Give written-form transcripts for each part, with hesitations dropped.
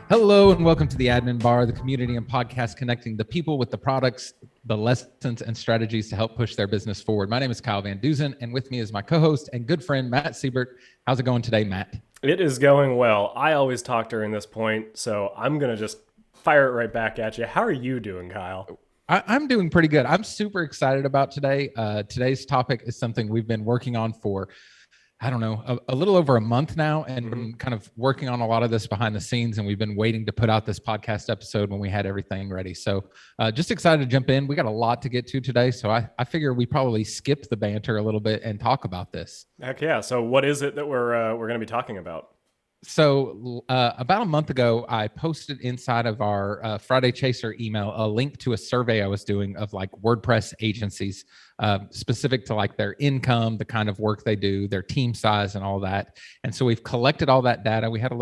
Hello and welcome to the Admin Bar, the community and podcast connecting the people with the products, the lessons and strategies to help push their business forward. My name is Kyle Van Duzen, and with me is my co-host and good friend, Matt Siebert. How's it going today, Matt? It is going well. I always talk during this point, so I'm going to just fire it right back at you. How are you doing, Kyle? I'm doing pretty good. I'm super excited about today. Today's topic is something we've been working on for I don't know, a little over a month now, and been kind of working on a lot of this behind the scenes, and we've been waiting to put out this podcast episode when we had everything ready. So just excited to jump in. We got a lot to get to today, so I figure we probably skip the banter a little bit and talk about this. Heck yeah. So what is it that we're going to be talking about? So about a month ago, I posted inside of our Friday Chaser email a link to a survey I was doing of like WordPress agencies, specific to like their income, the kind of work they do, their team size and all that. And so we've collected all that data. We had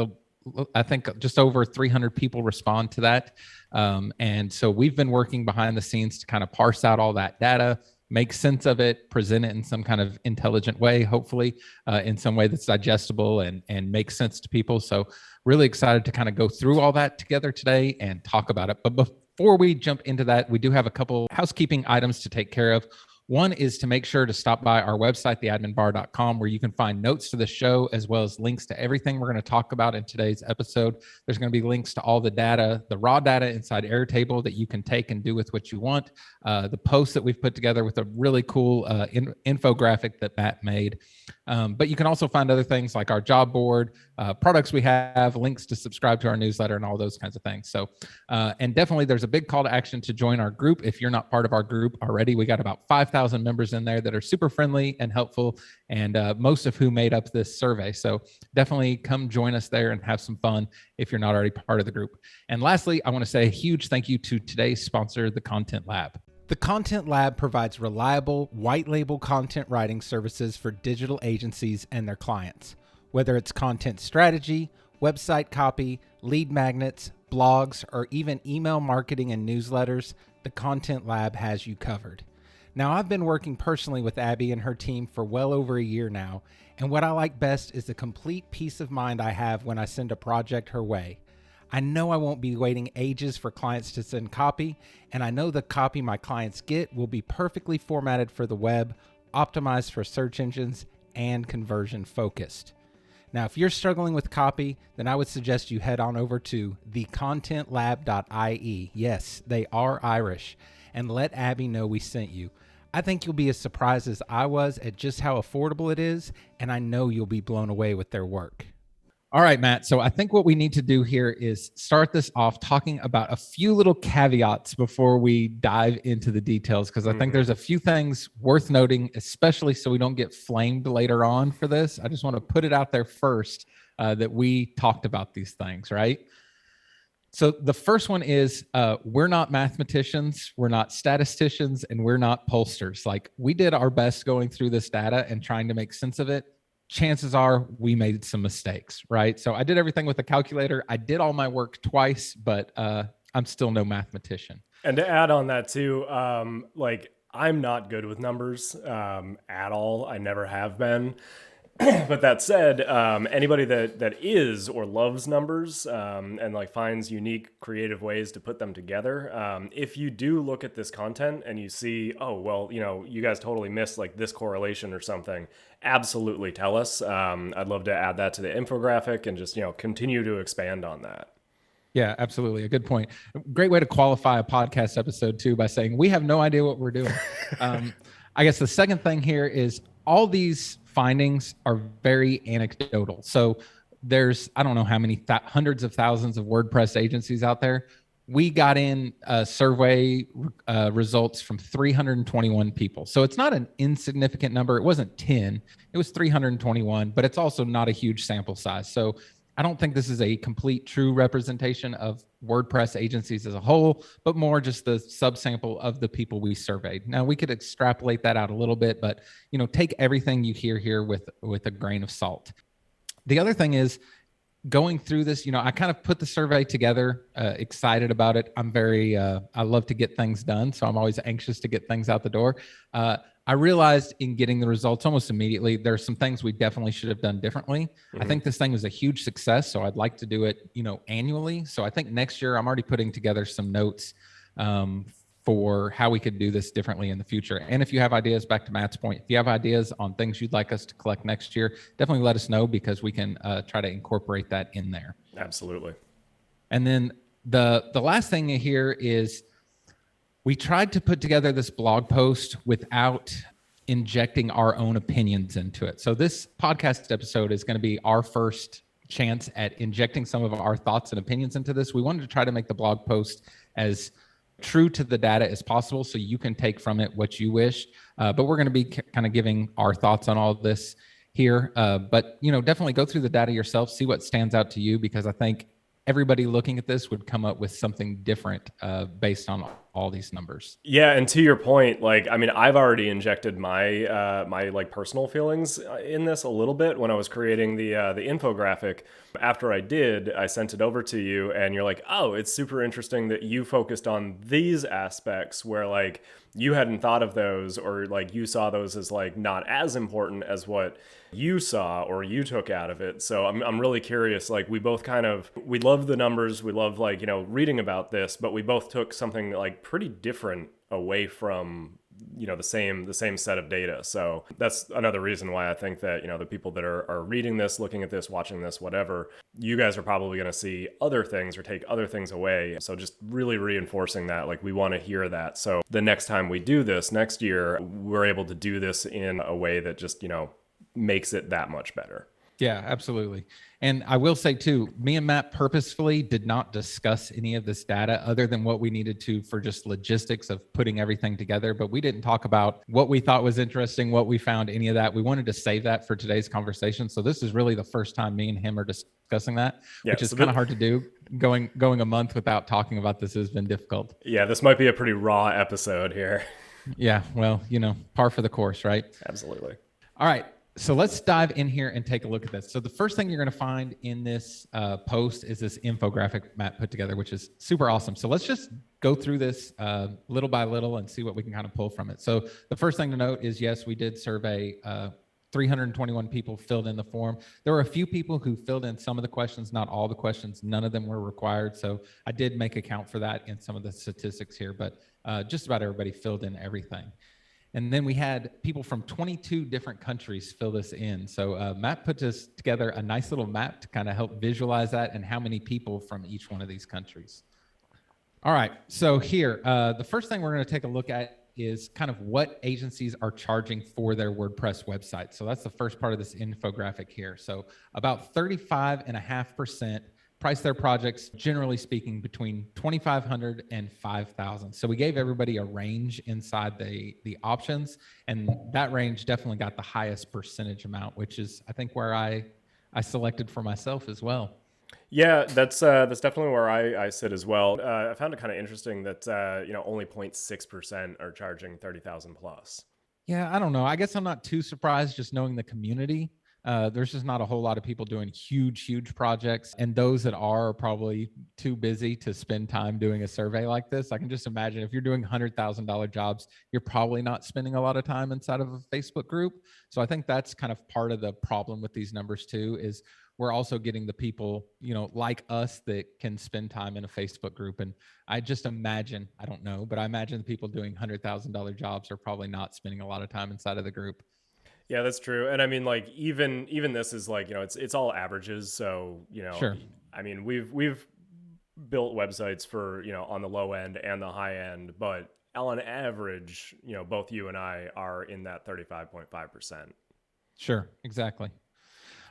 I think just over 300 people respond to that. And so we've been working behind the scenes to kind of parse out all that data, make sense of it, present it in some kind of intelligent way, hopefully in some way that's digestible and makes sense to people. So really excited to kind of go through all that together today and talk about it. But before we jump into that, we do have a couple housekeeping items to take care of. One is to make sure to stop by our website, theadminbar.com, where you can find notes to the show, as well as links to everything we're going to talk about in today's episode. There's going to be links to all the data, the raw data inside Airtable that you can take and do with what you want. The posts that we've put together with a really cool infographic that Matt made. But you can also find other things like our job board, products we have, links to subscribe to our newsletter, and all those kinds of things. So, and definitely there's a big call to action to join our group. If you're not part of our group already, we got about 5,000 members in there that are super friendly and helpful, and most of who made up this survey. So definitely come join us there and have some fun if you're not already part of the group. And lastly, I want to say a huge thank you to today's sponsor, the Content Lab. The Content Lab provides reliable, white label content writing services for digital agencies and their clients. Whether it's content strategy, website copy, lead magnets, blogs, or even email marketing and newsletters, the Content Lab has you covered. Now, I've been working personally with Abby and her team for well over a year now, and what I like best is the complete peace of mind I have when I send a project her way. I know I won't be waiting ages for clients to send copy, and I know the copy my clients get will be perfectly formatted for the web, optimized for search engines, and conversion focused. Now, if you're struggling with copy, then I would suggest you head on over to thecontentlab.ie. Yes, they are Irish, and let Abby know we sent you. I think you'll be as surprised as I was at just how affordable it is, and I know you'll be blown away with their work. All right, Matt. So I think what we need to do here is start this off talking about a few little caveats before we dive into the details, because I think there's a few things worth noting, especially so we don't get flamed later on for this. I just want to put it out there first that we talked about these things, right? So the first one is we're not mathematicians, we're not statisticians, and we're not pollsters. Like, we did our best going through this data and trying to make sense of it. Chances are we made some mistakes, right? So I did everything with a calculator. I did all my work twice, but I'm still no mathematician. And to add on that too, I'm not good with numbers at all. I never have been. But that said, anybody that is or loves numbers and like finds unique, creative ways to put them together, if you do look at this content and you see, oh, well, you guys totally missed like this correlation or something, absolutely tell us. I'd love to add that to the infographic and just, continue to expand on that. Yeah, absolutely. A good point. Great way to qualify a podcast episode too by saying we have no idea what we're doing. I guess the second thing here is all these findings are very anecdotal. So there's, I don't know how many hundreds of thousands of WordPress agencies out there. We got in survey results from 321 people. So it's not an insignificant number. It wasn't 10, it was 321, but it's also not a huge sample size. So I don't think this is a complete true representation of WordPress agencies as a whole, but more just the subsample of the people we surveyed. Now, we could extrapolate that out a little bit, but take everything you hear here with a grain of salt. The other thing is going through this, I kind of put the survey together, excited about it. I'm very, I love to get things done. So I'm always anxious to get things out the door. I realized in getting the results almost immediately, there are some things we definitely should have done differently. I think this thing was a huge success, so I'd like to do it, annually. So I think next year I'm already putting together some notes for how we could do this differently in the future. And if you have ideas, back to Matt's point, if you have ideas on things you'd like us to collect next year, definitely let us know, because we can try to incorporate that in there. Absolutely. And then the last thing here is, we tried to put together this blog post without injecting our own opinions into it. So this podcast episode is going to be our first chance at injecting some of our thoughts and opinions into this. We wanted to try to make the blog post as true to the data as possible, so you can take from it what you wish. But we're going to be kind of giving our thoughts on all of this here. But definitely go through the data yourself, see what stands out to you, because I think everybody looking at this would come up with something different based on all these numbers. Yeah, and to your point, I've already injected my my personal feelings in this a little bit when I was creating the infographic. After I did, I sent it over to you, and you're like, "Oh, it's super interesting that you focused on these aspects where you hadn't thought of those, or you saw those as not as important as what you saw or you took out of it." So I'm really curious. We both we love the numbers, we love reading about this, but we both took something pretty different away from the same set of data. So that's another reason why I think that the people that are reading this, looking at this, watching this, whatever, you guys are probably going to see other things or take other things away. So just really reinforcing that, we want to hear that. So the next time we do this next year, we're able to do this in a way that just makes it that much better. Yeah, absolutely. And I will say too, me and Matt purposefully did not discuss any of this data other than what we needed to for just logistics of putting everything together. But we didn't talk about what we thought was interesting, what we found, any of that. We wanted to save that for today's conversation. So this is really the first time me and him are discussing that, which is kind of hard to do. Going a month without talking about this has been difficult. Yeah, this might be a pretty raw episode here. Yeah, well, par for the course, right? Absolutely. All right. So let's dive in here and take a look at this. So the first thing you're going to find in this post is this infographic Matt put together, which is super awesome. So let's just go through this little by little and see what we can kind of pull from it. So the first thing to note is, yes, we did survey 321 people filled in the form. There were a few people who filled in some of the questions, not all the questions. None of them were required. So I did make account for that in some of the statistics here, but just about everybody filled in everything. And then we had people from 22 different countries fill this in. So Matt put this together a nice little map to kind of help visualize that and how many people from each one of these countries. All right, so here, the first thing we're going to take a look at is kind of what agencies are charging for their WordPress website. So that's the first part of this infographic here. So about 35.5% price their projects, generally speaking, between $2,500 and $5,000. So we gave everybody a range inside the options, and that range definitely got the highest percentage amount, which is, I think, where I selected for myself as well. Yeah, that's definitely where I sit as well. I found it kind of interesting that only 0.6% are charging 30,000 plus. Yeah, I don't know. I guess I'm not too surprised, just knowing the community. There's just not a whole lot of people doing huge projects. And those that are probably too busy to spend time doing a survey like this. I can just imagine if you're doing $100,000 jobs, you're probably not spending a lot of time inside of a Facebook group. So I think that's kind of part of the problem with these numbers too, is we're also getting the people, like us, that can spend time in a Facebook group. And I just imagine, I don't know, but I imagine the people doing $100,000 jobs are probably not spending a lot of time inside of the group. Yeah, that's true. And I mean, even this is it's all averages. So, Sure. I mean, we've built websites for, on the low end and the high end, but on average, both you and I are in that 35.5%. Sure, exactly.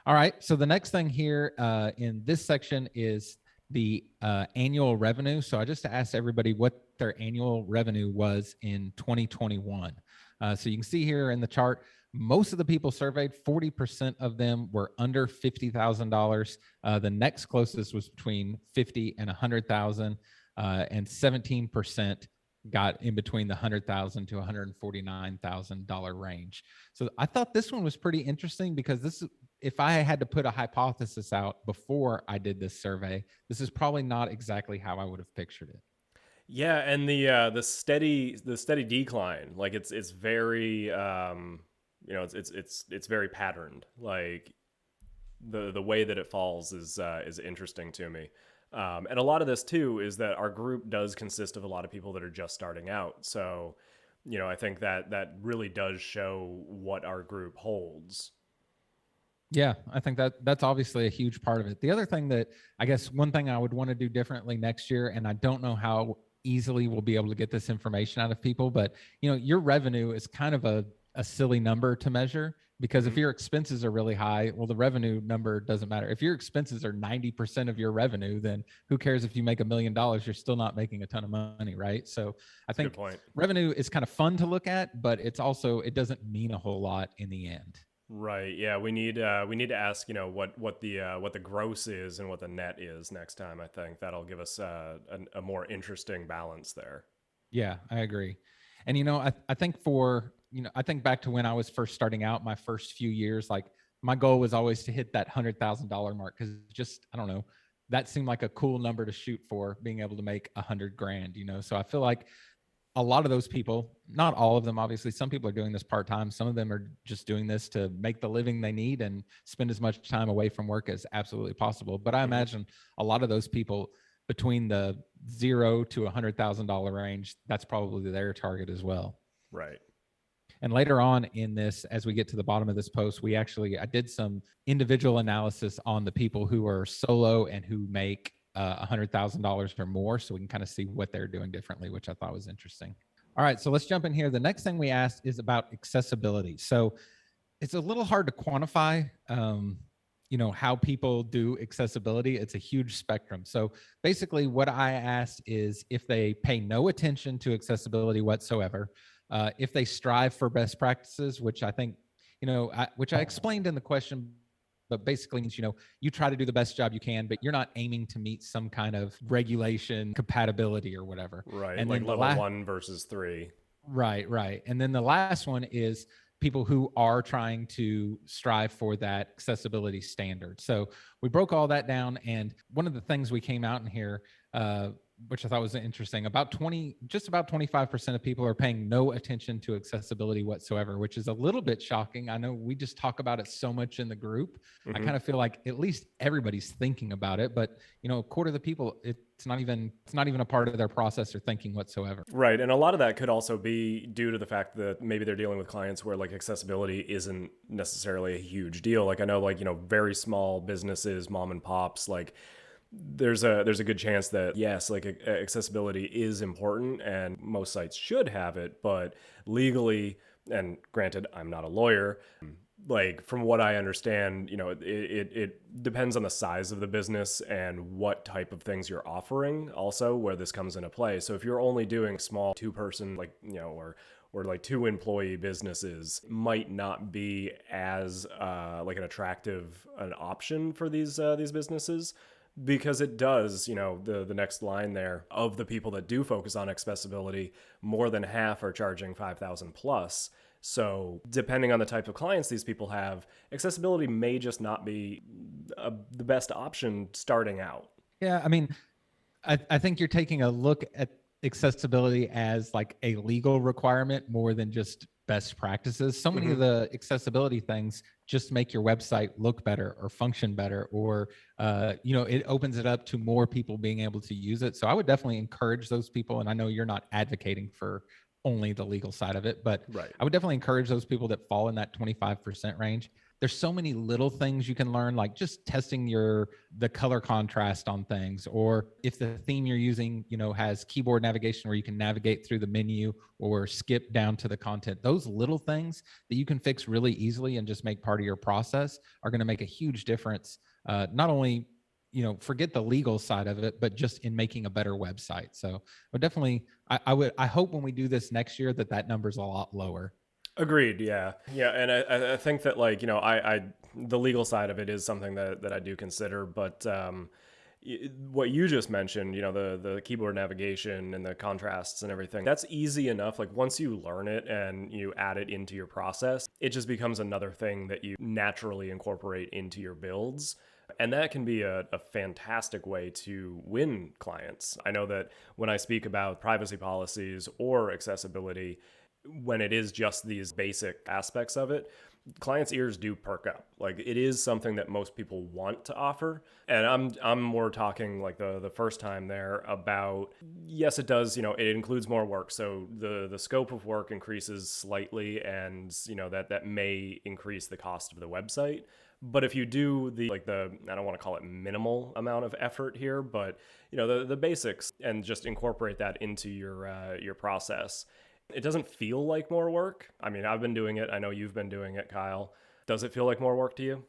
All right. So the next thing here in this section is the annual revenue. So I just asked everybody what their annual revenue was in 2021. So you can see here in the chart, most of the people surveyed, 40% of them were under $50,000. The next closest was between 50 and 100,000, and 17% got in between the $100,000 to $149,000 range. So I thought this one was pretty interesting, because this is, if I had to put a hypothesis out before I did this survey, this is probably not exactly how I would have pictured it. Yeah, and the steady decline, like it's very it's very patterned. Like the way that it falls is interesting to me. And a lot of this too is that our group does consist of a lot of people that are just starting out. So, I think that that really does show what our group holds. Yeah, I think that that's obviously a huge part of it. The other thing that I guess one thing I would want to do differently next year, and I don't know how easily we'll be able to get this information out of people, but your revenue is kind of a silly number to measure because if Hmm. your expenses are really high, well, the revenue number doesn't matter. If your expenses are 90% of your revenue, then who cares if you make $1 million? You're still not making a ton of money, right? So I That's a good think point. revenue is kind of fun to look at, but it doesn't mean a whole lot in the end. Right. Yeah. We need to ask, what the gross is and what the net is next time. I think that'll give us a more interesting balance there. Yeah, I agree. And I think I think back to when I was first starting out, my first few years, like my goal was always to hit that $100,000 mark because just I don't know, that seemed like a cool number to shoot for, being able to make 100 grand. So I feel like a lot of those people, not all of them, obviously, some people are doing this part time. Some of them are just doing this to make the living they need and spend as much time away from work as absolutely possible. But I Hmm. imagine a lot of those people between the $0 to $100,000 range, that's probably their target as well. Right. And later on in this, as we get to the bottom of this post, I did some individual analysis on the people who are solo and who make $100,000 or more. So we can kind of see what they're doing differently, which I thought was interesting. All right, so let's jump in here. The next thing we asked is about accessibility. So it's a little hard to quantify how people do accessibility. It's a huge spectrum. So basically what I asked is if they pay no attention to accessibility whatsoever, if they strive for best practices, which I think which I explained in the question, but basically means you try to do the best job you can, but you're not aiming to meet some kind of regulation compatibility or whatever. Right. And Like then the level last, 1 versus 3. right. And then the last one is people who are trying to strive for that accessibility standard. So we broke all that down. And one of the things we came out in here, which I thought was interesting, just about 25% of people are paying no attention to accessibility whatsoever, which is a little bit shocking. I know we just talk about it so much in the group. I Hmm. kind of feel like at least everybody's thinking about it, but a quarter of the people, it's not even a part of their process or thinking whatsoever. Right. And a lot of that could also be due to the fact that maybe they're dealing with clients where like accessibility isn't necessarily a huge deal. Like I know like, very small businesses, mom and pops, like there's a good chance that yes, like accessibility is important and most sites should have it, but legally, and granted, I'm not a lawyer, like from what I understand, it depends on the size of the business and what type of things you're offering also where this comes into play. So if you're only doing small two-person, like, or like two employee businesses, might not be as like an attractive an option for these businesses, because it does, the next line there, of the people that do focus on accessibility, more than half are charging 5,000 plus. So depending on the type of clients these people have, accessibility may just not be the best option starting out. Yeah, I mean, I think you're taking a look at accessibility as like a legal requirement more than just best practices. So many of Hmm. the accessibility things just make your website look better or function better, or it opens it up to more people being able to use it. So I would definitely encourage those people. And I know you're not advocating for only the legal side of it, but Right. I would definitely encourage those people that fall in that 25% range. There's so many little things you can learn, like just testing the color contrast on things, or if the theme you're using has keyboard navigation where you can navigate through the menu or skip down to the content. Those little things that you can fix really easily and just make part of your process are going to make a huge difference. Not only forget the legal side of it, but just in making a better website. So but definitely I hope when we do this next year that number's a lot lower. Agreed. Yeah. Yeah. And I think that like, the legal side of it is something that I do consider, but, what you just mentioned, the keyboard navigation and the contrasts and everything, that's easy enough. Like once you learn it and you add it into your process, it just becomes another thing that you naturally incorporate into your builds. And that can be a fantastic way to win clients. I know that when I speak about privacy policies or accessibility, when it is just these basic aspects of it, clients' ears do perk up. Like it is something that most people want to offer. And I'm more talking like the first time there about, yes, it does, it includes more work. So the scope of work increases slightly, and that may increase the cost of the website. But if you do I don't want to call it minimal amount of effort here, but the basics, and just incorporate that into your process, it doesn't feel like more work. I mean, I've been doing it. I know you've been doing it, Kyle. Does it feel like more work to you?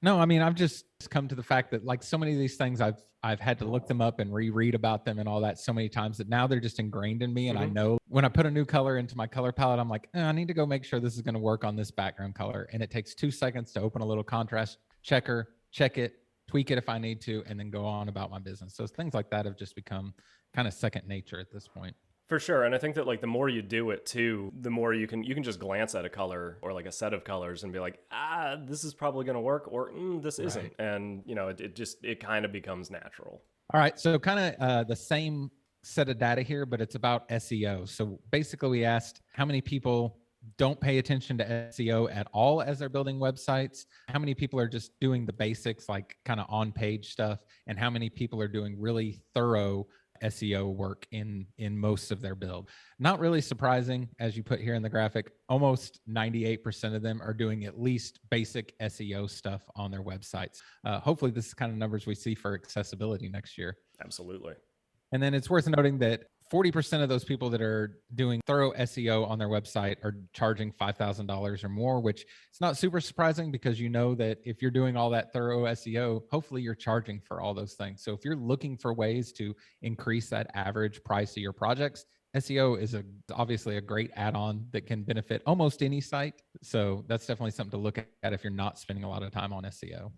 No, I mean, I've just come to the fact that like so many of these things I've had to look them up and reread about them and all that so many times that now they're just ingrained in me. And I know when I put a new color into my color palette, I'm like, I need to go make sure this is going to work on this background color. And it takes 2 seconds to open a little contrast checker, check it, tweak it if I need to, and then go on about my business. So things like that have just become kind of second nature at this point. For sure. And I think that like the more you do it too, the more you can just glance at a color or like a set of colors and be like, this is probably going to work, or this isn't. And it kind of becomes natural. All right. So kind of the same set of data here, but it's about SEO. So basically we asked how many people don't pay attention to SEO at all as they're building websites, how many people are just doing the basics, like kind of on-page stuff, and how many people are doing really thorough SEO work in most of their build. Not really surprising, as you put here in the graphic, almost 98% of them are doing at least basic SEO stuff on their websites. Hopefully this is the kind of numbers we see for accessibility next year. Absolutely. And then it's worth noting that 40% of those people that are doing thorough SEO on their website are charging $5,000 or more, which it's not super surprising because you know that if you're doing all that thorough SEO, hopefully you're charging for all those things. So if you're looking for ways to increase that average price of your projects, SEO is obviously a great add-on that can benefit almost any site. So that's definitely something to look at if you're not spending a lot of time on SEO.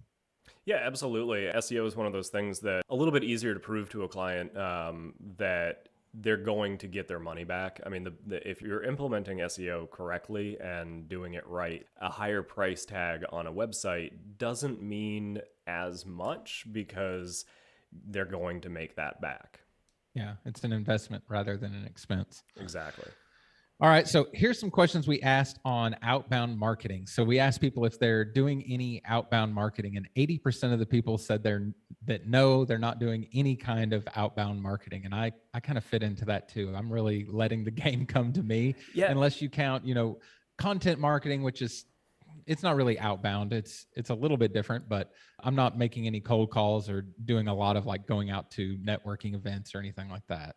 Yeah, absolutely. SEO is one of those things that a little bit easier to prove to a client that they're going to get their money back. I mean, if you're implementing SEO correctly and doing it right, a higher price tag on a website doesn't mean as much because they're going to make that back. Yeah, it's an investment rather than an expense. Exactly. All right, so here's some questions we asked on outbound marketing. So we asked people if they're doing any outbound marketing, and 80% of the people said no, they're not doing any kind of outbound marketing. And I kind of fit into that too. I'm really letting the game come to me, unless you count, content marketing, which is, it's not really outbound. It's a little bit different, but I'm not making any cold calls or doing a lot of like going out to networking events or anything like that.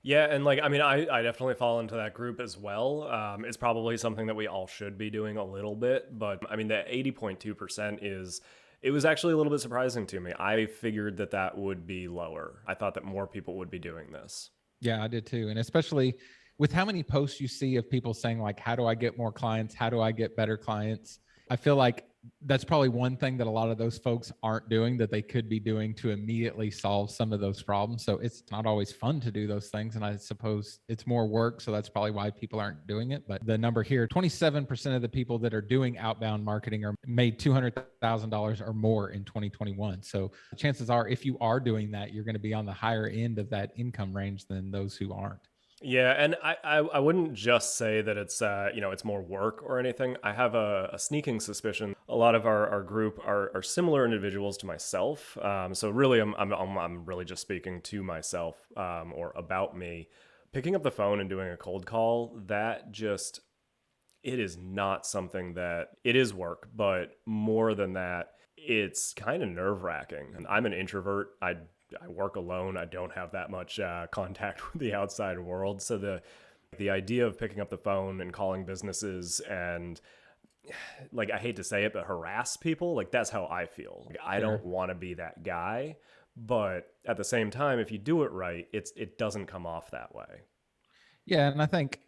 Yeah, and I definitely fall into that group as well. It's probably something that we all should be doing a little bit, but I mean, the 80.2% it was actually a little bit surprising to me. I figured that would be lower. I thought that more people would be doing this. Yeah, I did too. And especially with how many posts you see of people saying like, how do I get more clients? How do I get better clients? I feel like that's probably one thing that a lot of those folks aren't doing that they could be doing to immediately solve some of those problems. So it's not always fun to do those things. And I suppose it's more work. So that's probably why people aren't doing it. But the number here, 27% of the people that are doing outbound marketing are made $200,000 or more in 2021. So chances are, if you are doing that, you're going to be on the higher end of that income range than those who aren't. Yeah, and I wouldn't just say that it's it's more work or anything. I have a sneaking suspicion a lot of our group are similar individuals to myself. So really, I'm really just speaking to myself or about me. Picking up the phone and doing a cold call, it is not something that, it is work, but more than that, it's kind of nerve-wracking. I'm an introvert. I work alone. I don't have that much contact with the outside world. So the idea of picking up the phone and calling businesses and, like, I hate to say it, but harass people, like, that's how I feel. Like, I don't want to be that guy. But at the same time, if you do it right, it doesn't come off that way. Yeah, and I think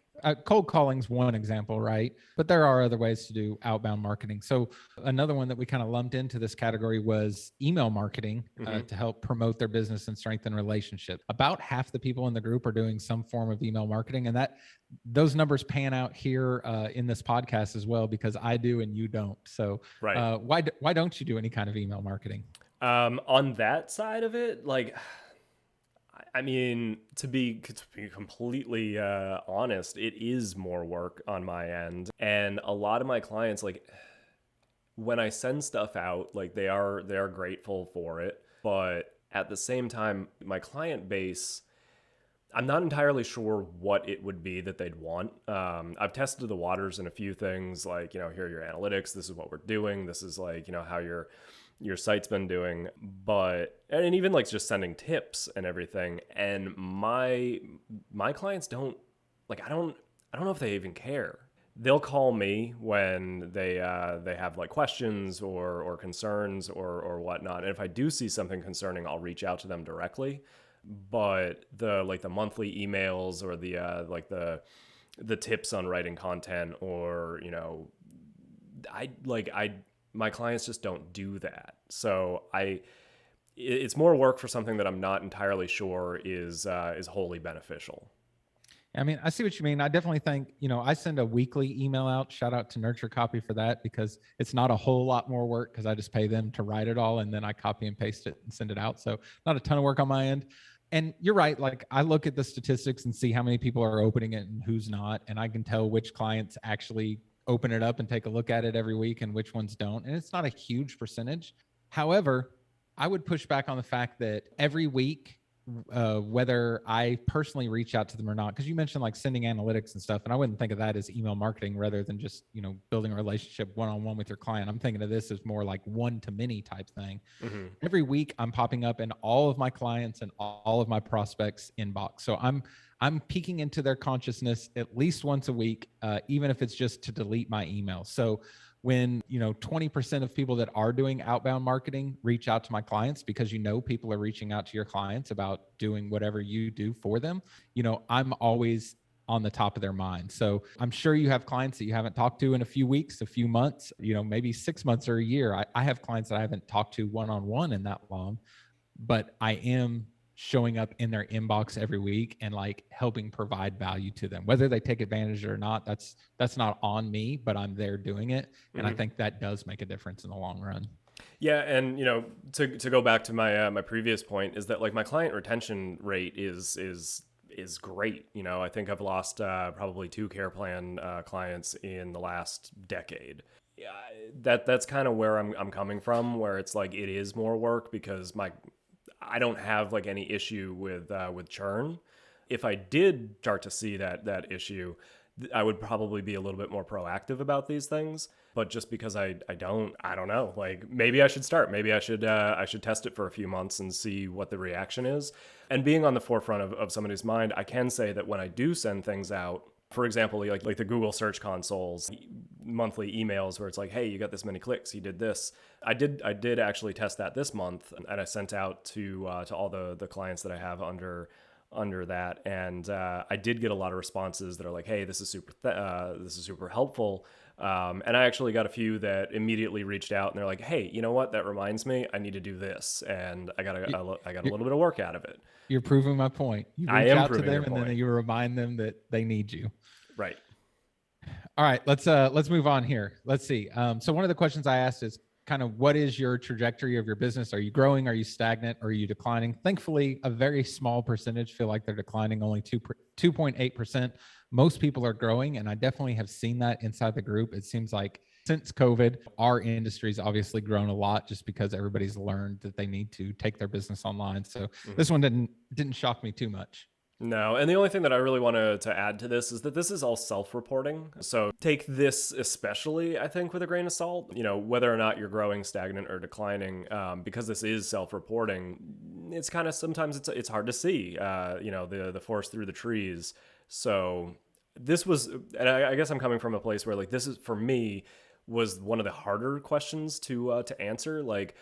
Cold calling's one example, right? But there are other ways to do outbound marketing. So another one that we kind of lumped into this category was email marketing to help promote their business and strengthen relationships. About half the people in the group are doing some form of email marketing, and that those numbers pan out here in this podcast as well, because I do and you don't. So Right. why don't you do any kind of email marketing? On that side of it, like, I mean, to be completely honest, it is more work on my end, and a lot of my clients, like, when I send stuff out, like, they are grateful for it, but at the same time, my client base, I'm not entirely sure what it would be that they'd want. I've tested the waters in a few things, like, here are your analytics. This is what we're doing. This is, like, how your site's been doing. But and even, like, just sending tips and everything. And my clients don't, like, I don't know if they even care. They'll call me when they have, like, questions or concerns or whatnot. And if I do see something concerning, I'll reach out to them directly. But the monthly emails or the tips on writing content, or I my clients just don't do that. So it's more work for something that I'm not entirely sure is wholly beneficial. I mean, I see what you mean. I definitely think, I send a weekly email out. Shout out to Nurture Copy for that, because it's not a whole lot more work, because I just pay them to write it all and then I copy and paste it and send it out. So not a ton of work on my end. And you're right. Like, I look at the statistics and see how many people are opening it and who's not. And I can tell which clients actually open it up and take a look at it every week and which ones don't. And it's not a huge percentage. However, I would push back on the fact that every week, whether I personally reach out to them or not, because you mentioned like sending analytics and stuff, and I wouldn't think of that as email marketing rather than just building a relationship one-on-one with your client. I'm thinking of this as more like one-to-many type thing. Every week I'm popping up in all of my clients and all of my prospects inbox, so I'm peeking into their consciousness at least once a week, even if it's just to delete my email. So when 20% of people that are doing outbound marketing reach out to my clients, because people are reaching out to your clients about doing whatever you do for them, I'm always on the top of their mind. So I'm sure you have clients that you haven't talked to in a few weeks, a few months, maybe 6 months or a year. I have clients that I haven't talked to one-on-one in that long, but I am showing up in their inbox every week and like helping provide value to them, whether they take advantage or not. That's not on me, but I'm there doing it. And I think that does make a difference in the long run. Yeah, and to go back to my my previous point, is that, like, my client retention rate is great. I think I've lost probably 2 care plan clients in the last decade. Yeah, that's kind of where I'm coming from, where it's like it is more work, because I don't have, like, any issue with churn. If I did start to see that issue, I would probably be a little bit more proactive about these things. But just because I don't know. Like, maybe I should start. Maybe I should test it for a few months and see what the reaction is. And being on the forefront of somebody's mind, I can say that when I do send things out, for example, like the Google Search Console's monthly emails, where it's like, hey, you got this many clicks, you did this. I did actually test that this month, and I sent out to all the clients that I have under that, and I did get a lot of responses that are like, hey, this is super helpful. And I actually got a few that immediately reached out, and they're like, hey, you know what? That reminds me, I need to do this, and I got a little bit of work out of it. You're proving my point. You I reach am out to proving your them and then point. you remind them that they need you. Right. All right, let's move on here. Let's see. So one of the questions I asked is kind of, what is your trajectory of your business? Are you growing? Are you stagnant? Or are you declining? Thankfully, a very small percentage feel like they're declining, only 2.8%. Most people are growing, and I definitely have seen that inside the group. It seems like since COVID, our industry's obviously grown a lot, just because everybody's learned that they need to take their business online. So this one didn't shock me too much. No, and the only thing that I really want to add to this is that this is all self-reporting. So take this especially, I think, with a grain of salt. Whether or not you're growing, stagnant, or declining, because this is self-reporting, it's kind of, sometimes it's hard to see, the forest through the trees. So this was, and I guess I'm coming from a place where, like, this is, for me, was one of the harder questions to answer. Like,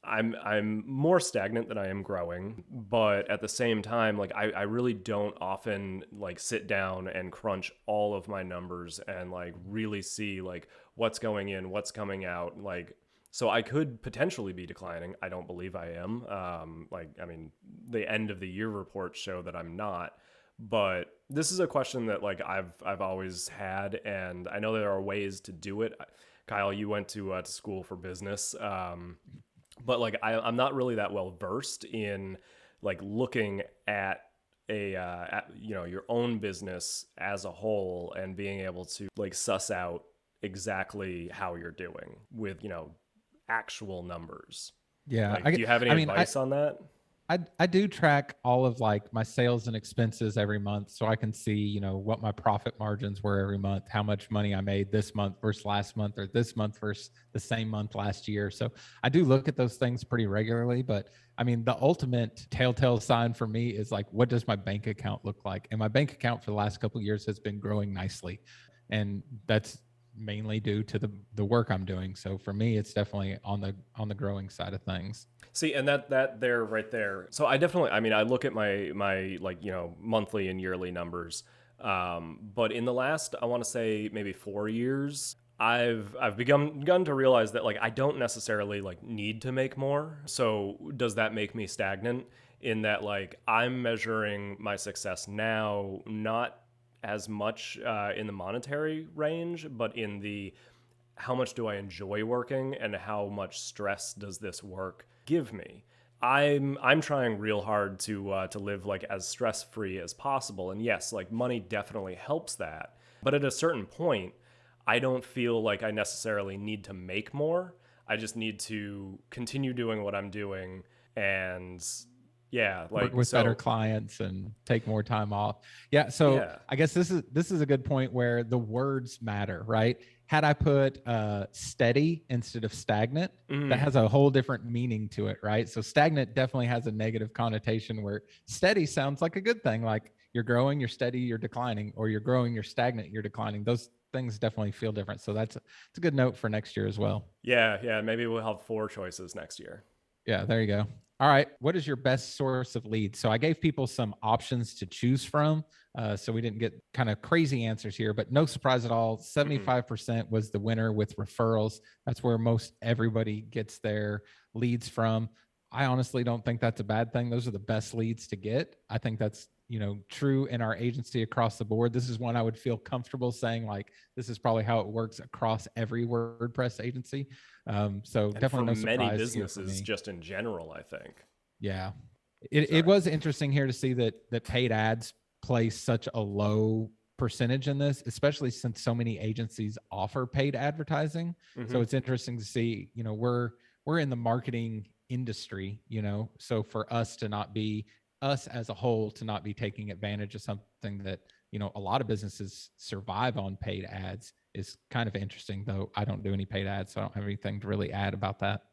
I'm more stagnant than I am growing, but at the same time, like I really don't often like sit down and crunch all of my numbers and like really see like what's going in, what's coming out. Like, so I could potentially be declining. I don't believe I am. I mean, the end of the year reports show that I'm not. But this is a question that like I've always had, and I know there are ways to do it. Kyle, you went to school for business. But like I'm not really that well versed in like looking at your own business as a whole and being able to like suss out exactly how you're doing with actual numbers. Yeah. Like, do you have any I mean, advice on that? I do track all of like my sales and expenses every month so I can see, what my profit margins were every month, how much money I made this month versus last month or this month versus the same month last year. So I do look at those things pretty regularly, but I mean, the ultimate telltale sign for me is like, what does my bank account look like? And my bank account for the last couple of years has been growing nicely. And that's mainly due to the work I'm doing. So for me, it's definitely on the growing side of things. See, and that there right there. So I definitely, I mean, I look at my like monthly and yearly numbers, but in the last, I want to say maybe 4 years, I've begun to realize that like I don't necessarily like need to make more. So does that make me stagnant? In that like I'm measuring my success now, not as much in the monetary range, but in the how much do I enjoy working and how much stress does this work give me? I'm trying real hard to live like as stress free as possible, and yes, like money definitely helps that. But at a certain point, I don't feel like I necessarily need to make more. I just need to continue doing what I'm doing, and yeah, Work like with better so clients and take more time off. Yeah. So yeah. I guess this is a good point where the words matter, right? Had I put steady instead of stagnant, that has a whole different meaning to it, right? So stagnant definitely has a negative connotation where steady sounds like a good thing, like you're growing, you're steady, you're declining, or you're growing, you're stagnant, you're declining. Those things definitely feel different. So it's a good note for next year as well. Yeah, maybe we'll have four choices next year. Yeah, there you go. All right. What is your best source of leads? So I gave people some options to choose from. So we didn't get kind of crazy answers here, but no surprise at all. 75% was the winner with referrals. That's where most everybody gets their leads from. I honestly don't think that's a bad thing. Those are the best leads to get. I think that's true in our agency across the board. This is one I would feel comfortable saying like this is probably how it works across every WordPress agency. So And for definitely no many surprise here for businesses me. just in general, I think. Yeah. It Sorry. was interesting here to see that paid ads play such a low percentage in this, especially since so many agencies offer paid advertising. So it's interesting to see, we're in the marketing industry, so for us to not be us as a whole to not be taking advantage of something that, a lot of businesses survive on paid ads is kind of interesting, though I don't do any paid ads, so I don't have anything to really add about that.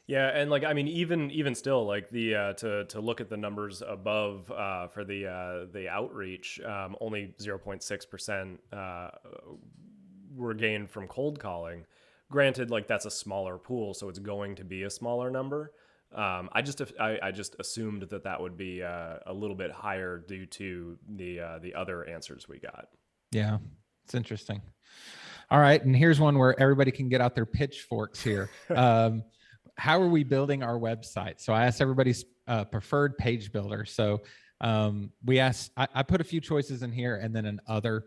Yeah, and like I mean, even still, like the to look at the numbers above for the outreach, only 0.6% were gained from cold calling. Granted, like that's a smaller pool, so it's going to be a smaller number. I just assumed that that would be a little bit higher due to the other answers we got. Yeah, it's interesting. All right, and here's one where everybody can get out their pitchforks here. How are we building our website? So I asked everybody's preferred page builder. So we asked, I put a few choices in here and then an other.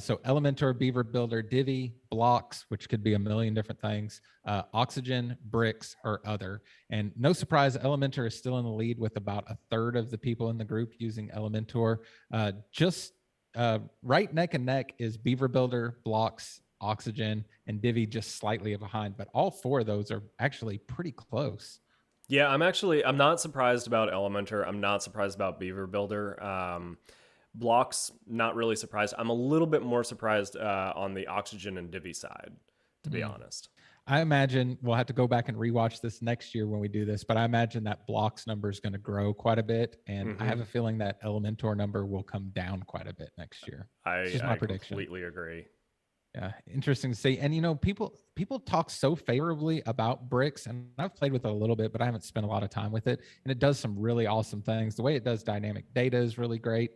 So Elementor, Beaver Builder, Divi, Blocks, which could be a million different things, Oxygen, Bricks, or other. And no surprise, Elementor is still in the lead with about a third of the people in the group using Elementor. Just right neck and neck is Beaver Builder, Blocks, Oxygen, and Divi just slightly behind, but all four of those are actually pretty close. Yeah, I'm not surprised about Elementor. I'm not surprised about Beaver Builder. Blocks, not really surprised. I'm a little bit more surprised on the Oxygen and Divi side, to be honest. I imagine we'll have to go back and rewatch this next year when we do this, but I imagine that Blocks number is going to grow quite a bit. And I have a feeling that Elementor number will come down quite a bit next year. It's just my I prediction. completely agree. Yeah, interesting to see. And people talk so favorably about bricks, and I've played with it a little bit, but I haven't spent a lot of time with it. And it does some really awesome things. The way it does dynamic data is really great.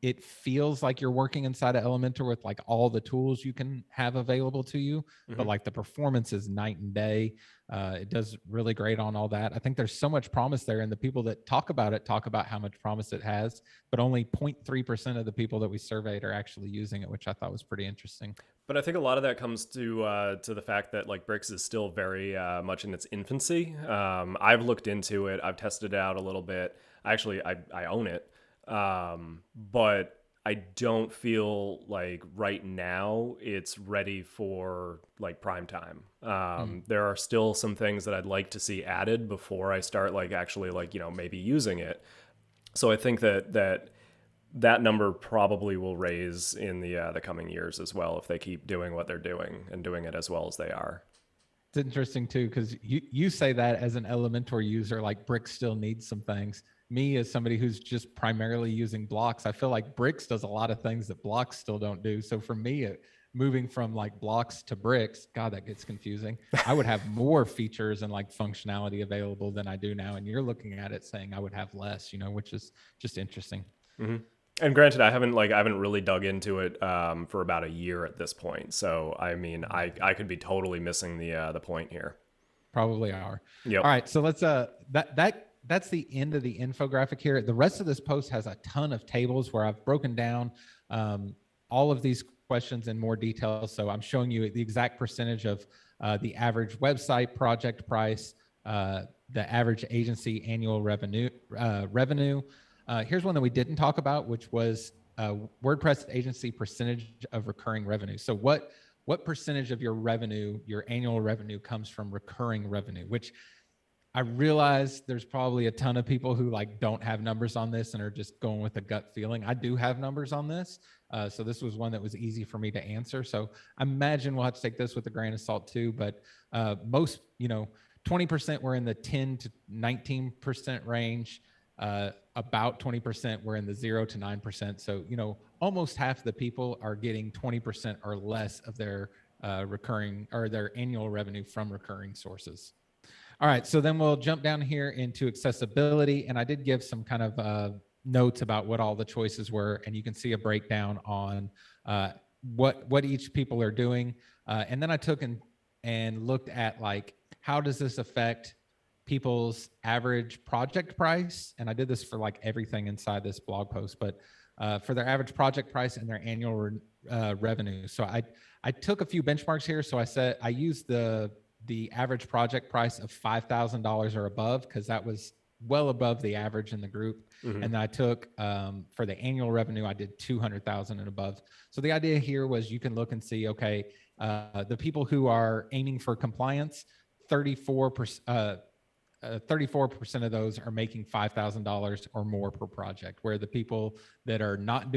It feels like you're working inside of Elementor with like all the tools you can have available to you, but like the performance is night and day. It does really great on all that. I think there's so much promise there, and the people that talk about it talk about how much promise it has, but only 0.3% of the people that we surveyed are actually using it, which I thought was pretty interesting. But I think a lot of that comes to the fact that like Bricks is still very much in its infancy. I've looked into it. I've tested it out a little bit. I own it, but I don't feel like right now it's ready for like prime time. There are still some things that I'd like to see added before I start like actually like maybe using it. So I think that number probably will raise in the coming years as well if they keep doing what they're doing and doing it as well as they are. It's interesting too, because you say that as an Elementor user, like Bricks still needs some things. Me, as somebody who's just primarily using blocks, I feel like Bricks does a lot of things that blocks still don't do. So for me, moving from like blocks to Bricks, God, that gets confusing. I would have more features and like functionality available than I do now. And you're looking at it saying I would have less, which is just interesting. And granted, I haven't really dug into it for about a year at this point. So I mean, I could be totally missing the point here. Probably are. Yep. All right. So let's that's the end of the infographic here. The rest of this post has a ton of tables where I've broken down all of these questions in more detail. So I'm showing you the exact percentage of the average website project price, the average agency annual revenue. Here's one that we didn't talk about, which was WordPress agency percentage of recurring revenue. So what percentage of your revenue, your annual revenue, comes from recurring revenue? Which I realize there's probably a ton of people who like don't have numbers on this and are just going with a gut feeling. I do have numbers on this. So this was one that was easy for me to answer. So I imagine we'll have to take this with a grain of salt too, but most, 20% were in the 10 to 19% range. About 20% were in the 0 to 9%. So, almost half the people are getting 20% or less of their recurring or their annual revenue from recurring sources. All right, so then we'll jump down here into accessibility. And I did give some kind of notes about what all the choices were. And you can see a breakdown on what each people are doing. And then I took and looked at like, how does this affect people's average project price? And I did this for like everything inside this blog post, but for their average project price and their annual revenue. So I took a few benchmarks here. So I used the average project price of $5,000 or above, because that was well above the average in the group. And then I took for the annual revenue, I did 200,000 and above. So the idea here was you can look and see, okay, the people who are aiming for compliance, 34% of those are making $5,000 or more per project, where the people that are not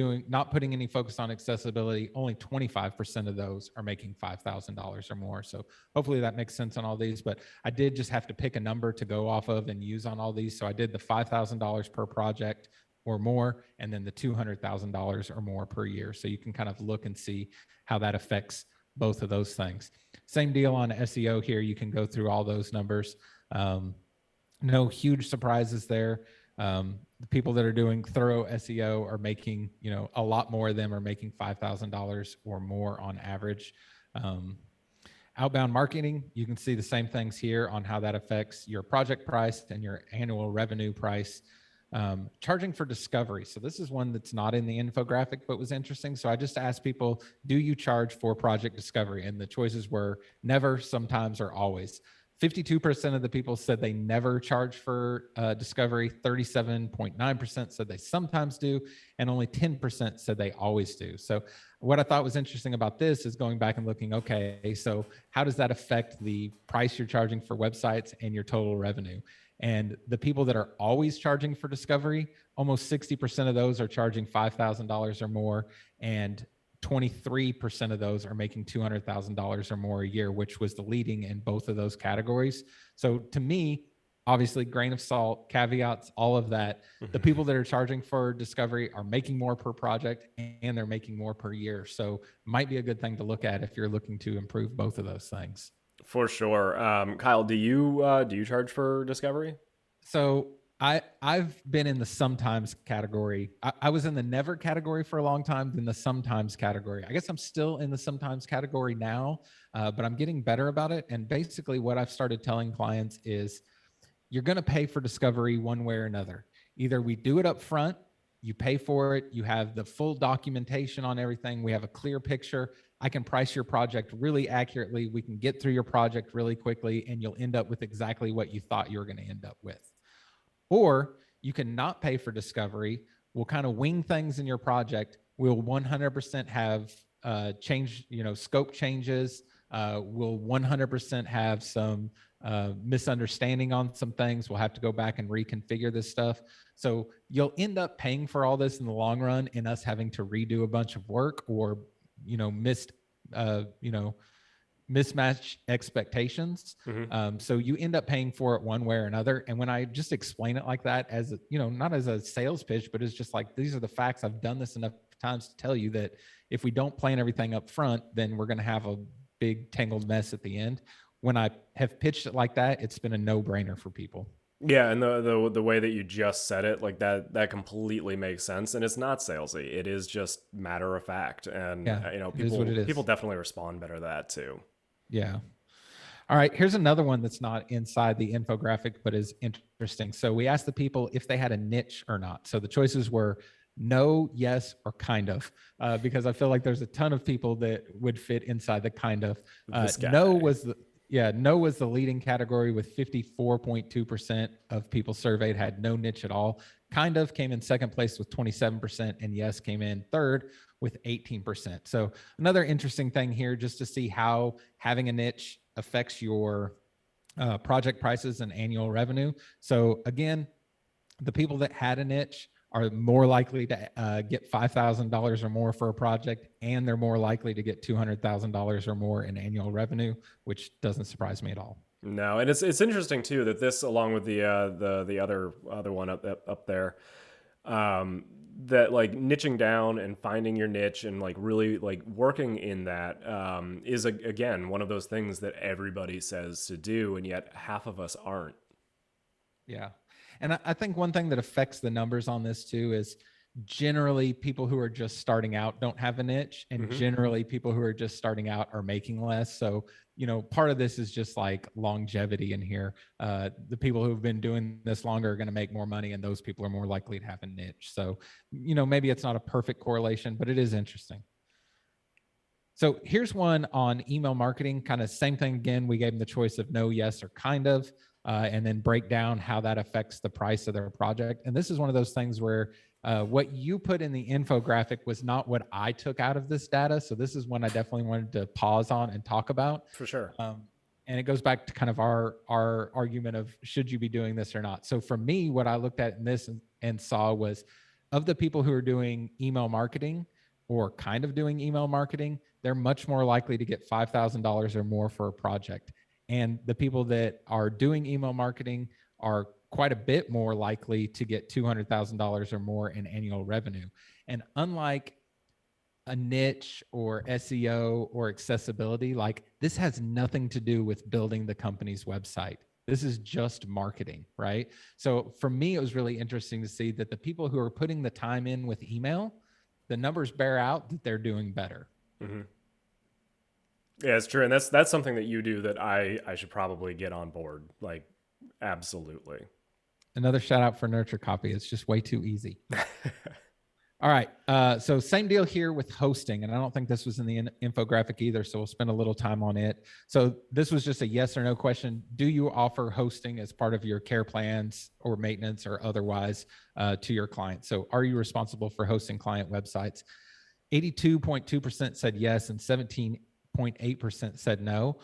putting any focus on accessibility, only 25% of those are making $5,000 or more. So hopefully that makes sense on all these, but I did just have to pick a number to go off of and use on all these. So I did the $5,000 per project or more, and then the $200,000 or more per year. So you can kind of look and see how that affects both of those things. Same deal on SEO here. You can go through all those numbers. No huge surprises there. The people that are doing thorough SEO are making, a lot more of them are making $5,000 or more on average. Outbound marketing, you can see the same things here on how that affects your project price and your annual revenue price. Charging for discovery. So this is one that's not in the infographic, but was interesting. So I just asked people, do you charge for project discovery? And the choices were never, sometimes, or always. 52% of the people said they never charge for discovery. 37.9% said they sometimes do, and only 10% said they always do. So what I thought was interesting about this is going back and looking, okay, so how does that affect the price you're charging for websites and your total revenue? And the people that are always charging for discovery, almost 60% of those are charging $5,000 or more, and 23% of those are making $200,000 or more a year, which was the leading in both of those categories. So to me, obviously grain of salt, caveats, all of that. The people that are charging for discovery are making more per project and they're making more per year. So might be a good thing to look at if you're looking to improve both of those things. For sure. Kyle, do you charge for discovery? So I've been in the sometimes category. I was in the never category for a long time, then the sometimes category. I guess I'm still in the sometimes category now, but I'm getting better about it. And basically, what I've started telling clients is you're going to pay for discovery one way or another. Either we do it up front, you pay for it, you have the full documentation on everything, we have a clear picture. I can price your project really accurately. We can get through your project really quickly, and you'll end up with exactly what you thought you were going to end up with. Or you can not pay for discovery. We'll kind of wing things in your project. We'll 100% have change, scope changes. We'll 100% have some misunderstanding on some things. We'll have to go back and reconfigure this stuff. So you'll end up paying for all this in the long run, and us having to redo a bunch of work, or mismatch expectations. So you end up paying for it one way or another. And when I just explain it like that, as not as a sales pitch, but it's just like, these are the facts. I've done this enough times to tell you that if we don't plan everything up front, then we're going to have a big tangled mess at the end. When I have pitched it like that, it's been a no-brainer for people. Yeah, and the way that you just said it, like that completely makes sense, and it's not salesy. It is just matter of fact, and Yeah, it is what it is. people definitely respond better to that too. Yeah. All right, here's another one that's not inside the infographic, but is interesting. So we asked the people if they had a niche or not. So the choices were no, yes, or kind of, because I feel like there's a ton of people that would fit inside the kind of. No was the leading category, with 54.2% of people surveyed had no niche at all. Kind of came in second place with 27%, and yes came in third with 18%. So another interesting thing here, just to see how having a niche affects your project prices and annual revenue. So again, the people that had a niche are more likely to get $5,000 or more for a project, and they're more likely to get $200,000 or more in annual revenue, which doesn't surprise me at all. No, and it's interesting too that this, along with the other one up there, that like niching down and finding your niche and like really like working in that is again one of those things that everybody says to do, and yet half of us aren't. Yeah. And I think one thing that affects the numbers on this too is generally people who are just starting out don't have a niche, and generally people who are just starting out are making less. So, part of this is just like longevity in here. The people who've been doing this longer are going to make more money, and those people are more likely to have a niche. So, maybe it's not a perfect correlation, but it is interesting. So here's one on email marketing, kind of same thing again. We gave them the choice of no, yes, or kind of, and then break down how that affects the price of their project. And this is one of those things where what you put in the infographic was not what I took out of this data. So this is one I definitely wanted to pause on and talk about. For sure. And it goes back to kind of our argument of should you be doing this or not. So for me, what I looked at in this and saw was, of the people who are doing email marketing or kind of doing email marketing, they're much more likely to get $5,000 or more for a project. And the people that are doing email marketing are quite a bit more likely to get $200,000 or more in annual revenue. And unlike a niche or SEO or accessibility, like this has nothing to do with building the company's website. This is just marketing, right? So for me, it was really interesting to see that the people who are putting the time in with email, the numbers bear out that they're doing better. Yeah, it's true. And that's something that you do that I should probably get on board. Like, absolutely. Another shout out for Nurture Copy. It's just way too easy. All right. So same deal here with hosting. And I don't think this was in the infographic either. So we'll spend a little time on it. So this was just a yes or no question. Do you offer hosting as part of your care plans or maintenance or otherwise to your clients? So are you responsible for hosting client websites? 82.2% said yes, and 17.8% said no.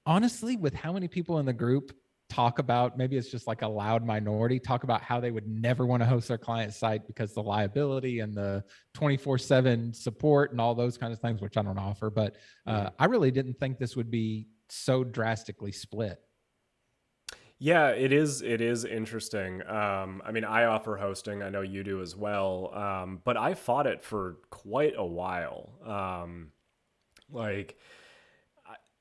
Honestly, with how many people in the group talk about, maybe it's just like a loud minority, talk about how they would never want to host their client site because the liability and the 24/7 support and all those kinds of things, which I don't offer. But I really didn't think this would be so drastically split. Yeah, it is. It is interesting. I mean, I offer hosting. I know you do as well. But I fought it for quite a while. Like,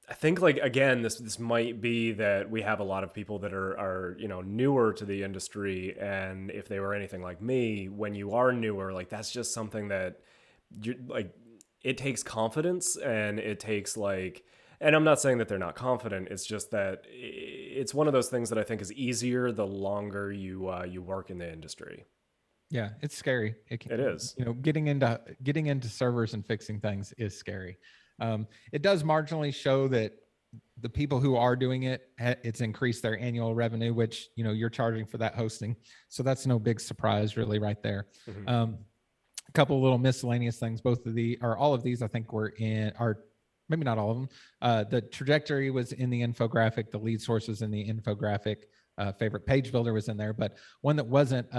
I think, like, again, this might be that we have a lot of people that are newer to the industry, and if they were anything like me, when you are newer, like, that's just something that you like. It takes confidence, and it takes, like, and I'm not saying that they're not confident. It's just that it's one of those things that I think is easier the longer you work in the industry. Yeah, it's scary. It is. Getting into servers and fixing things is scary. It does marginally show that the people who are doing it, it's increased their annual revenue, which you're charging for that hosting. So that's no big surprise, really, right there. Mhm. A couple of little miscellaneous things. Both of the or all of these, I think, are maybe not all of them. The trajectory was in the infographic. The lead source was in the infographic. Favorite page builder was in there, but one that wasn't.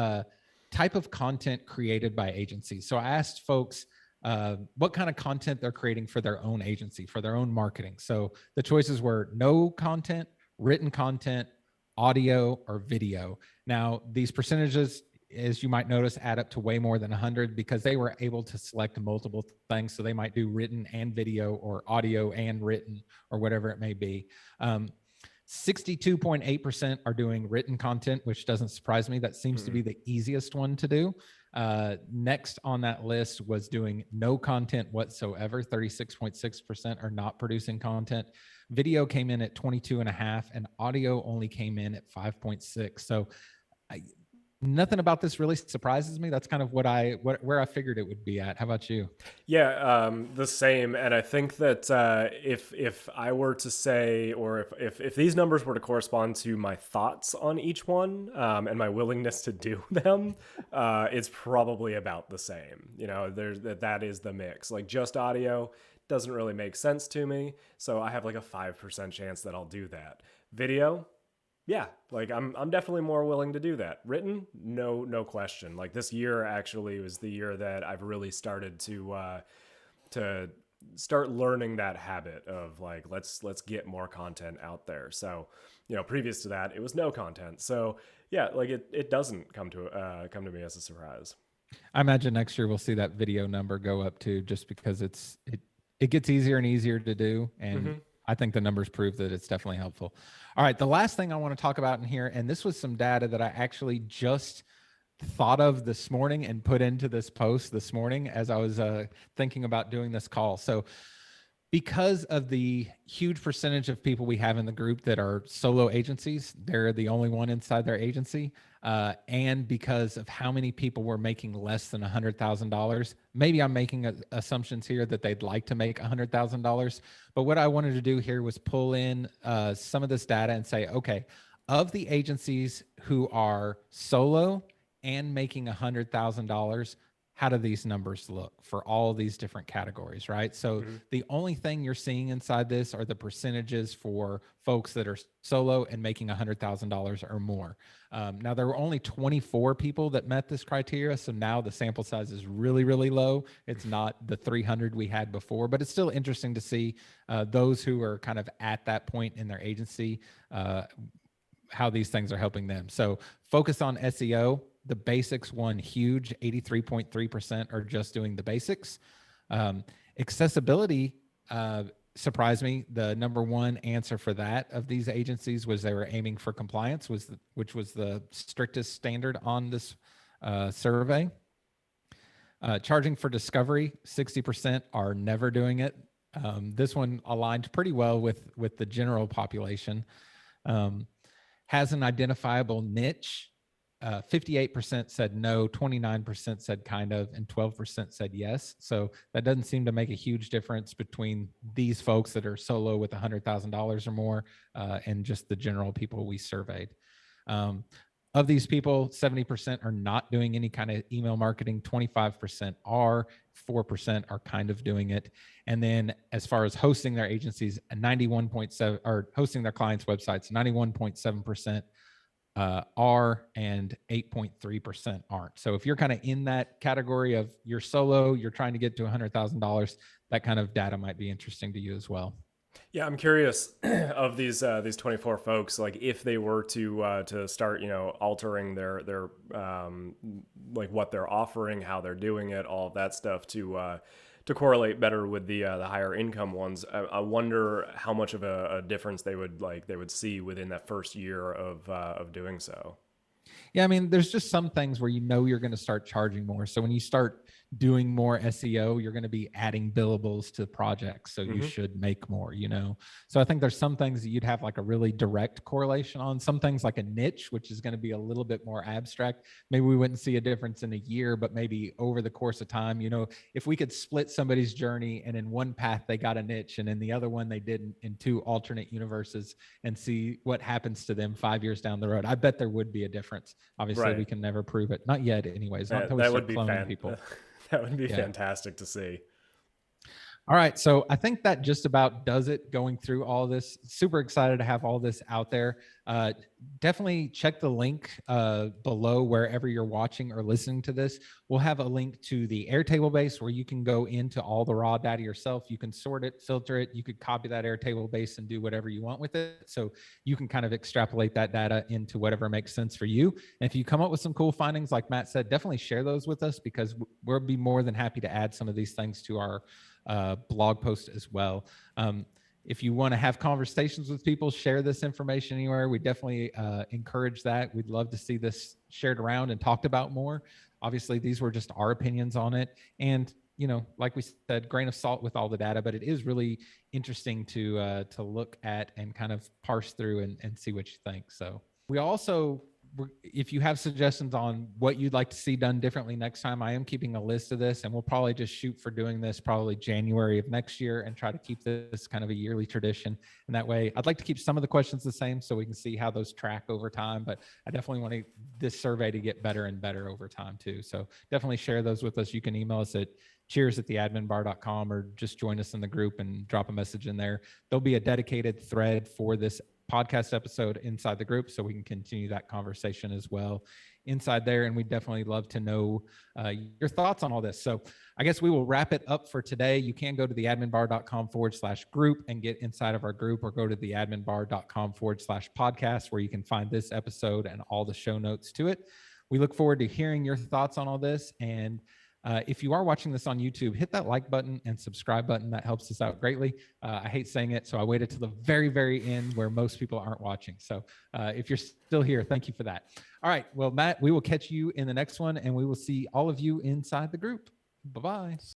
Type of content created by agencies. So I asked folks what kind of content they're creating for their own agency, for their own marketing. So the choices were no content, written content, audio, or video. Now, these percentages, as you might notice, add up to way more than 100 because they were able to select multiple things. So they might do written and video, or audio and written, or whatever it may be. 62.8% are doing written content, which doesn't surprise me. That seems to be the easiest one to do. Next on that list was doing no content whatsoever. 36.6% are not producing content. Video came in at 22.5, and audio only came in at 5.6. So nothing about this really surprises me. That's kind of where I figured it would be at. How about you? Yeah, the same. And I think that if I were to say, or if these numbers were to correspond to my thoughts on each one, and my willingness to do them, it's probably about the same. That is the mix. Like, just audio doesn't really make sense to me, so I have like a 5% chance that I'll do that. Video, yeah, like, I'm definitely more willing to do that. Written, no question. Like, this year actually was the year that I've really started to start learning that habit of, like, let's get more content out there. So, previous to that, it was no content. So yeah, like, it doesn't come to me as a surprise. I imagine next year we'll see that video number go up too, just because it gets easier and easier to do, and Hmm. I think the numbers prove that it's definitely helpful. All right, the last thing I want to talk about in here, and this was some data that I actually just thought of this morning and put into this post this morning as I was thinking about doing this call. So because of the huge percentage of people we have in the group that are solo agencies, they're the only one inside their agency, and because of how many people were making less than $100,000, maybe I'm making assumptions here that they'd like to make $100,000. But what I wanted to do here was pull in some of this data and say, okay, of the agencies who are solo and making $100,000, how do these numbers look for all of these different categories, right? So Hmm. the only thing you're seeing inside this are the percentages for folks that are solo and making $100,000 or more. Now, there were only 24 people that met this criteria, so now the sample size is really, really low. It's not the 300 we had before, but it's still interesting to see those who are kind of at that point in their agency, how these things are helping them. So focus on SEO. The basics won huge. 83.3% are just doing the basics. Accessibility surprised me. The number one answer for that of these agencies was they were aiming for compliance, which was the strictest standard on this survey. Charging for discovery, 60% are never doing it. This one aligned pretty well with the general population. Has an identifiable niche. 58% said no, 29% said kind of, and 12% said yes. So that doesn't seem to make a huge difference between these folks that are solo with $100,000 or more and just the general people we surveyed. Of these people, 70% are not doing any kind of email marketing, 25% are, 4% are kind of doing it. And then as far as hosting their agencies, 91.7 or hosting their clients' websites, 91.7% are, and 8.3% aren't. So if you're kind of in that category of you're solo, you're trying to get to $100,000, that kind of data might be interesting to you as well. Yeah, I'm curious of these 24 folks, like if they were to start, altering their like what they're offering, how they're doing it, all of that stuff to correlate better with the higher income ones. I wonder how much of a difference they would see within that first year of doing so. Yeah, I mean, there's just some things where you're going to start charging more. So when you start doing more SEO, you're going to be adding billables to projects. So you should make more. So I think there's some things that you'd have like a really direct correlation on. Some things like a niche, which is going to be a little bit more abstract. Maybe we wouldn't see a difference in a year, but maybe over the course of time, if we could split somebody's journey and in one path they got a niche and in the other one they didn't, in two alternate universes, and see what happens to them 5 years down the road, I bet there would be a difference. Obviously, we Right. can never prove it. Not yet, anyways. Not until we That start would be cloning people. that would be Yeah. fantastic to see. All right. So I think that just about does it going through all this. Super excited to have all this out there. Definitely check the link below wherever you're watching or listening to this. We'll have a link to the Airtable base where you can go into all the raw data yourself. You can sort it, filter it. You could copy that Airtable base and do whatever you want with it. So you can kind of extrapolate that data into whatever makes sense for you. And if you come up with some cool findings, like Matt said, definitely share those with us, because we'll be more than happy to add some of these things to our blog post as well. If you want to have conversations with people, share this information anywhere. We definitely encourage that. We'd love to see this shared around and talked about more. Obviously, these were just our opinions on it. And, like we said, grain of salt with all the data, but it is really interesting to look at and kind of parse through and see what you think. So we also, if you have suggestions on what you'd like to see done differently next time, I am keeping a list of this, and we'll probably just shoot for doing this probably January of next year and try to keep this kind of a yearly tradition. And that way, I'd like to keep some of the questions the same so we can see how those track over time. But I definitely want this survey to get better and better over time too. So definitely share those with us. You can email us at cheers@theadminbar.com or just join us in the group and drop a message in there. There'll be a dedicated thread for this podcast episode inside the group, so we can continue that conversation as well inside there. And we'd definitely love to know your thoughts on all this. So I guess we will wrap it up for today. You can go to theadminbar.com/group and get inside of our group, or go to theadminbar.com/podcast, where you can find this episode and all the show notes to it. We look forward to hearing your thoughts on all this. And if you are watching this on YouTube, hit that like button and subscribe button. That helps us out greatly. I hate saying it, so I waited to the very, very end where most people aren't watching. So if you're still here, thank you for that. All right. Well, Matt, we will catch you in the next one, and we will see all of you inside the group. Bye-bye.